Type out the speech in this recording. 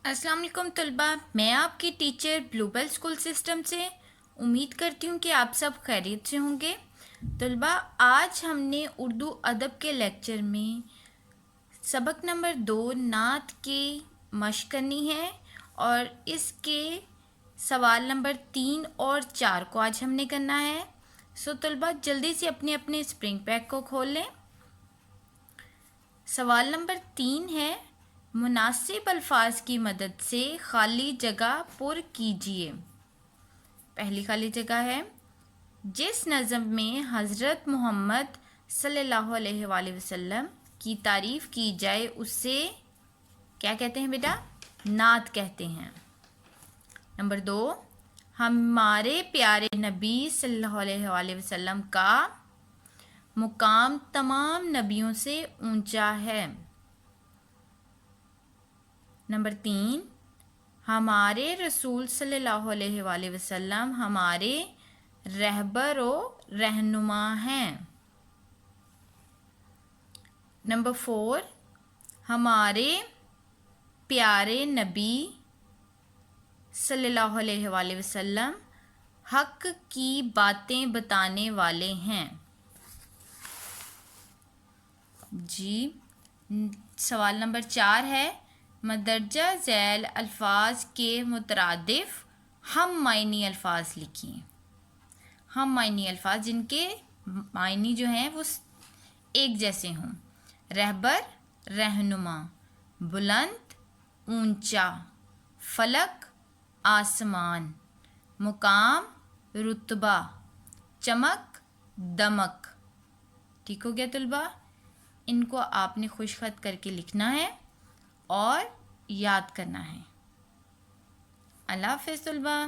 السلام علیکم طلباء، میں آپ کی ٹیچر بلو بیل اسکول سسٹم سے امید کرتی ہوں کہ آپ سب خیریت سے ہوں گے۔ طلباء، آج ہم نے اردو ادب کے لیکچر میں سبق نمبر 2 نعت کی مشق کرنی ہے اور اس کے سوال نمبر 3 اور 4 کو آج ہم نے کرنا ہے۔ طلباء جلدی سے اپنے اپنے اسپرنگ پیک کو کھول لیں۔ سوال نمبر 3 ہے، مناسب الفاظ کی مدد سے خالی جگہ پر کیجیے۔ پہلی خالی جگہ ہے، جس نظم میں حضرت محمد صلی اللہ علیہ وآلہ وسلم کی تعریف کی جائے اسے کیا کہتے ہیں بیٹا؟ نعت کہتے ہیں۔ نمبر 2، ہمارے پیارے نبی صلی اللہ علیہ وآلہ وسلم کا مقام تمام نبیوں سے اونچا ہے۔ نمبر 3، ہمارے رسول صلی اللہ علیہ وآلہ وسلم ہمارے رہبر و رہنما ہیں۔ نمبر 4، ہمارے پیارے نبی صلی اللہ علیہ وآلہ وسلم حق کی باتیں بتانے والے ہیں۔ جی، سوال نمبر 4 ہے، مندرجہ ذیل الفاظ کے مترادف ہم معنی الفاظ لکھیں۔ ہم معنی الفاظ جن کے معنی جو ہیں وہ ایک جیسے ہوں۔ رہبر، رہنما، بلند، اونچا، فلک، آسمان، مقام، رتبہ، چمک، دمک۔ ٹھیک ہو گیا طلباء؟ ان کو آپ نے خوش خط کر کے لکھنا ہے اور یاد کرنا ہے۔ اللہ حافظ طلباء۔